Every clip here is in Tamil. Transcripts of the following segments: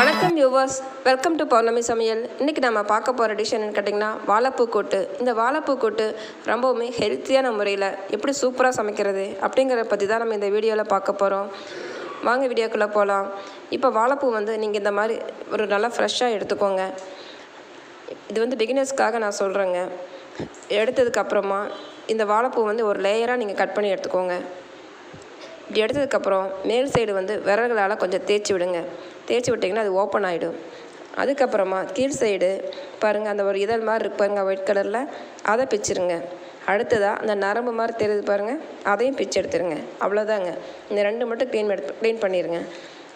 வணக்கம் வியூவர்ஸ், வெல்கம் டு பௌர்ணமி சமையல். இன்றைக்கி நம்ம பார்க்க போகிற டிஷ் என்னென்னு கேட்டிங்கன்னா வாழைப்பூ கூட்டு. இந்த வாழைப்பூ கூட்டு ரொம்பவுமே ஹெல்த்தியான முறையில் எப்படி சூப்பராக சமைக்கிறது அப்படிங்கிறத பற்றி தான் நம்ம இந்த வீடியோவில் பார்க்க போகிறோம். வாங்க வீடியோக்குள்ளே போகலாம். இப்போ வாழைப்பூ நீங்கள் இந்த மாதிரி ஒரு நல்லா ஃப்ரெஷ்ஷாக எடுத்துக்கோங்க. இது பிகினர்ஸ்க்காக நான் சொல்கிறேங்க. எடுத்ததுக்கப்புறமா இந்த வாழைப்பூ ஒரு லேயராக நீங்கள் கட் பண்ணி எடுத்துக்கோங்க. இப்படி எடுத்ததுக்கப்புறம் மேல் சைடு விரல்களால் கொஞ்சம் தேய்ச்சி விடுங்க. தேய்ச்சி விட்டிங்கன்னா அது ஓப்பன் ஆகிடும். அதுக்கப்புறமா கீழ் சைடு பாருங்கள், அந்த ஒரு இதழ் மாதிரி இருக்கு பாருங்கள், ஒயிட் கலரில், அதை பிச்சிருங்க. அடுத்ததாக அந்த நரம்பு மாதிரி தெரியுது பாருங்கள், அதையும் பிச்சு எடுத்துருங்க. அவ்வளோதாங்க. இந்த ரெண்டு மட்டும் க்ளீன் பண்ணிடுங்க.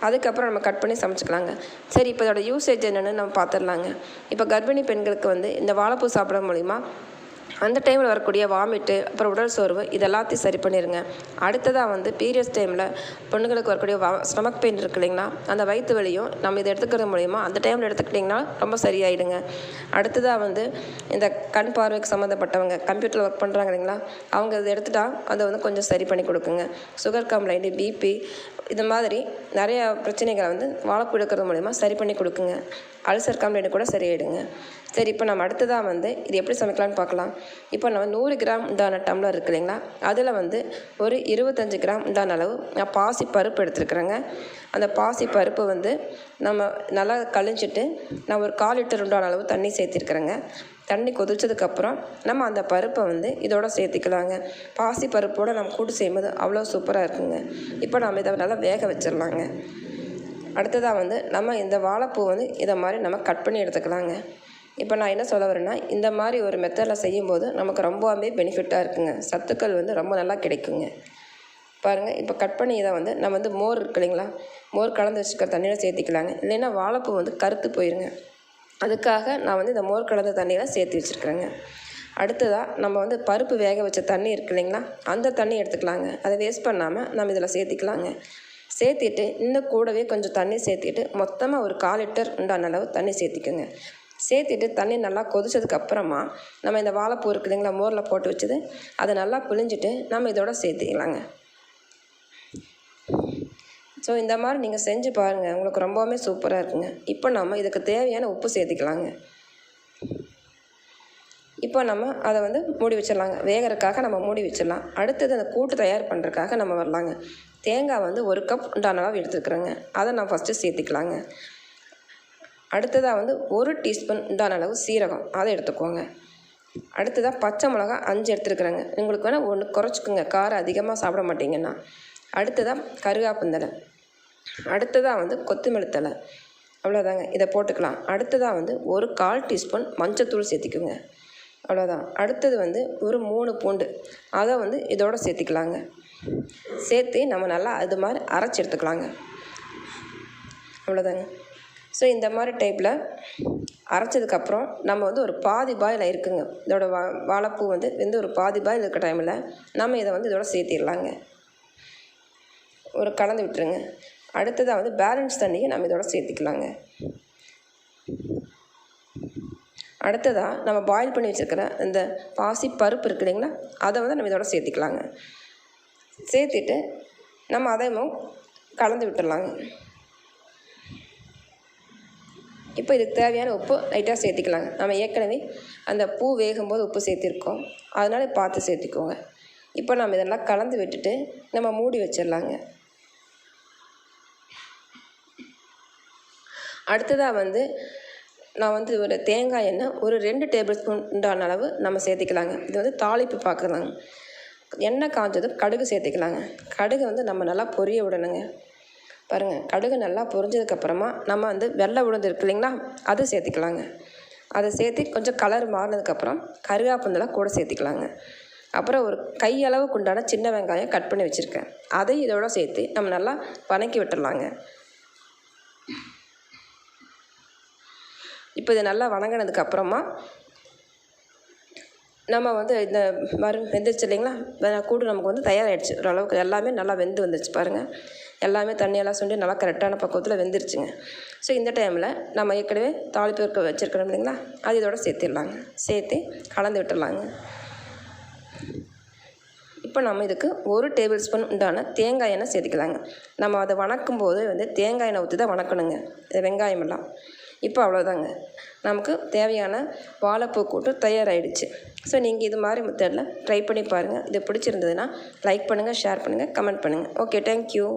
அதுக்கப்புறம் நம்ம கட் பண்ணி சமைச்சிக்கலாங்க. சரி, இப்போ இதோட யூசேஜ் என்னென்னு நம்ம பார்த்துடலாங்க. இப்போ கர்ப்பிணி பெண்களுக்கு இந்த வாழைப்பூ சாப்பிட மூலிமா அந்த டைமில் வரக்கூடிய வாமிட்டு, அப்புறம் உடல் சோர்வு, இதெல்லாத்தையும் சரி பண்ணிடுங்க. அடுத்ததாக பீரியட்ஸ் டைமில் பெண்களுக்கு வரக்கூடிய ஸ்டமக் பெயின் இருக்கு இல்லைங்களா, அந்த வயிற்று வலியும் நம்ம இதை எடுத்துக்கிறது மூலிமா அந்த டைமில் எடுத்துக்கிட்டிங்கன்னா ரொம்ப சரியாயிடுங்க. அடுத்ததாக இந்த கண் பார்வைக்கு சம்மந்தப்பட்டவங்க கம்ப்யூட்டரில் ஒர்க் பண்ணுறாங்க இல்லைங்களா, அவங்க இதை எடுத்துட்டா அதை கொஞ்சம் சரி பண்ணி கொடுக்குங்க. சுகர் கம்ப்ளைண்ட்டு, பிபி, இது மாதிரி நிறையா பிரச்சனைகளை வாழைப்பூ எடுக்கிறது மூலிமா சரி பண்ணி கொடுக்குங்க. அல்சர் கம்ப்ளைண்ட் கூட சரியாயிடுங்க. சரி, இப்போ நம்ம அடுத்ததாக இது எப்படி சமைக்கலான்னு பார்க்கலாம். இப்போ நம்ம 100 கிராம் உண்டான டம்ளர் இருக்கு இல்லைங்களா, அதில் ஒரு 25 கிராம் உண்டான அளவு நான் பாசி பருப்பு எடுத்துருக்குறேங்க. அந்த பாசி பருப்பு நம்ம நல்லா கழிஞ்சிட்டு நான் ஒரு 1/4 லிட்டர் உண்டான அளவு தண்ணி சேர்த்திருக்கிறேங்க. தண்ணி கொதிச்சதுக்கப்புறம் நம்ம அந்த பருப்பை இதோட சேர்த்திக்கலாங்க. பாசி பருப்போடு நம்ம கூட்டு செய்யும்போது அவ்வளோ சூப்பராக இருக்குங்க. இப்போ நம்ம இதை நல்லா வேக வச்சிடலாங்க. அடுத்ததாக நம்ம இந்த வாழைப்பூ இதை மாதிரி நம்ம கட் பண்ணி எடுத்துக்கலாங்க. இப்போ நான் என்ன சொல்ல வரேன்னா, இந்த மாதிரி ஒரு மெத்தடில் செய்யும்போது நமக்கு ரொம்பவே பெனிஃபிட்டாக இருக்குங்க. சத்துக்கள் ரொம்ப நல்லா கிடைக்குங்க. பாருங்கள், இப்போ கட் பண்ணி இதை நம்ம மோர் இருக்கு இல்லைங்களா, மோர் கலந்து வச்சுக்கிற தண்ணியில் சேர்த்திக்கலாங்க. இல்லைன்னா வாழைப்பூ கருத்து போயிருங்க. அதுக்காக நான் இந்த மோர் கலந்த தண்ணியில் சேர்த்து வச்சுருக்குறேங்க. அடுத்ததாக நம்ம பருப்பு வேக வச்ச தண்ணி இருக்கு இல்லைங்களா, அந்த தண்ணி எடுத்துக்கலாங்க. அதை வேஸ்ட் பண்ணாமல் நம்ம இதில் சேர்த்திக்கலாங்க. சேர்த்திட்டு இன்னும் கூடவே கொஞ்சம் தண்ணி சேர்த்திட்டு மொத்தமாக ஒரு 1/4 லிட்டர் உண்டான அளவு தண்ணி சேர்த்திக்கோங்க. சேர்த்திட்டு தண்ணி நல்லா கொதிச்சதுக்கப்புறமா நம்ம இந்த வாழைப்பூ இருக்கு இல்லைங்களா, மோரில் போட்டு வச்சது, அதை நல்லா புழிஞ்சிட்டு நம்ம இதோட சேர்த்திக்கலாங்க. ஸோ இந்த மாதிரி நீங்கள் செஞ்சு பாருங்கள், உங்களுக்கு ரொம்பவுமே சூப்பராக இருக்குங்க. இப்போ நம்ம இதுக்கு தேவையான உப்பு சேர்த்திக்கலாங்க. இப்போ நம்ம அதை மூடி வச்சிடலாங்க. வேகிறதுக்காக நம்ம மூடி வச்சிடலாம். அடுத்தது அந்த கூட்டு தயார் பண்ணுறதுக்காக நம்ம வரலாங்க. தேங்காய் 1 கப் உண்டான அளவு எடுத்துருக்குறேங்க. அதை நான் ஃபஸ்ட்டு சேர்த்திக்கலாங்க. அடுத்ததாக 1 டீஸ்பூன் உண்டான அளவு சீரகம், அதை எடுத்துக்கோங்க. அடுத்ததாக பச்சை மிளகா 5 எடுத்துருக்குறேங்க. உங்களுக்கு வேணால் 1 குறைச்சிக்குங்க, காரம் அதிகமாக சாப்பிட மாட்டிங்கன்னா. அடுத்ததாக கருவேப்பிலை, அடுத்ததாக கொத்தமல்லி தழை, அவ்வளோதாங்க. இதை போட்டுக்கலாம். அடுத்ததாக ஒரு 1/4 டீஸ்பூன் மஞ்சத்தூள் சேர்த்திக்குங்க. அவ்வளோதான். அடுத்தது ஒரு 3 பூண்டு, அதை இதோட சேர்த்திக்கலாங்க. சேர்த்து நம்ம நல்லா அது மாதிரி அரைச்சி எடுத்துக்கலாங்க. அவ்வளோதாங்க. ஸோ இந்த மாதிரி டைப்பில் அரைச்சதுக்கப்புறம் நம்ம ஒரு பாதி பாயில் இருக்குங்க. இதோட வாழைப்பூ ஒரு பாதி பாயில் இருக்கிற டைமில் நம்ம இதை இதோட சேர்த்திடலாங்க. ஒரு கலந்து விட்டுருங்க. அடுத்ததாக பேலன்ஸ் தண்ணியை நம்ம இதோட சேர்த்திக்கலாங்க. அடுத்ததாக நம்ம பாயில் பண்ணி வச்சுருக்கிற இந்த பாசி பருப்பு இருக்கு இல்லைங்களா, அதை நம்ம இதோட சேர்த்திக்கலாங்க. சேர்த்திட்டு நம்ம அதையும் கலந்து விட்டுடலாங்க. இப்போ இதுக்கு தேவையான உப்பு லைட்டாக சேர்த்திக்கலாங்க. நம்ம ஏற்கனவே அந்த பூ வேகும்போது உப்பு சேர்த்திருக்கோம், அதனால் பார்த்து சேர்த்திக்கோங்க. இப்போ நம்ம இதெல்லாம் கலந்து விட்டுட்டு நம்ம மூடி வச்சிடலாங்க. அடுத்ததாக நான் ஒரு தேங்காய் எண்ணெய் ஒரு 2 டேபிள் ஸ்பூன் உண்டான அளவு நம்ம சேர்த்திக்கலாங்க. இது தாளிப்பு பார்க்கலாங்க. எண்ணெய் காஞ்சதும் கடுகு சேர்த்திக்கலாங்க. கடுகு நம்ம நல்லா பொரிய விடணுங்க. பாருங்கள், கடுகு நல்லா பொரிஞ்சதுக்கப்புறமா நம்ம வெள்ளை உளுந்து இருக்கு இல்லைங்களா, அது சேர்த்திக்கலாங்க. அதை சேர்த்து கொஞ்சம் கலர் மாறினதுக்கப்புறம் கருவேப்பிலை கூட சேர்த்திக்கலாங்க. அப்புறம் ஒரு கையளவுக்கு உண்டான சின்ன வெங்காயம் கட் பண்ணி வச்சுருக்கேன், அதை இதோட சேர்த்து நம்ம நல்லா வதக்கி விட்டுடலாங்க. இப்போ இது நல்லா வதங்கினதுக்கப்புறமா நம்ம இந்த வெந்துருச்சு இல்லைங்களா, கூடு நமக்கு தயாராகிடுச்சு. ஓரளவுக்கு எல்லாமே நல்லா வெந்து வந்துருச்சு பாருங்கள். எல்லாமே தண்ணியெல்லாம் சுண்டி நல்லா கரெக்டான பக்குவத்தில் வெந்துருச்சுங்க. ஸோ இந்த டைமில் நம்ம ஏற்கனவே தாளிப்பு வச்சுருக்கணும் இல்லைங்களா, அது இதோட சேர்த்திடலாங்க. சேர்த்து கலந்து விட்டுடலாங்க. இப்போ நம்ம இதுக்கு 1 டேபிள் ஸ்பூன் உண்டான தேங்காய் எண்ணெய் சேர்த்துக்கலாங்க. நம்ம அதை வணக்கும் போது தேங்காய் எண்ணெய் ஊற்றி தான் வணக்கணுங்க வெங்காயமெல்லாம். இப்போ அவ்வளோதாங்க, நமக்கு தேவையான வாழைப்பூ கூட்டு தயாராகிடுச்சு. ஸோ நீங்கள் இது மாதிரி மெத்தடில் ட்ரை பண்ணி பாருங்கள். இது பிடிச்சிருந்ததுன்னா லைக் பண்ணுங்கள், ஷேர் பண்ணுங்கள், கமெண்ட் பண்ணுங்கள். Okay, thank you.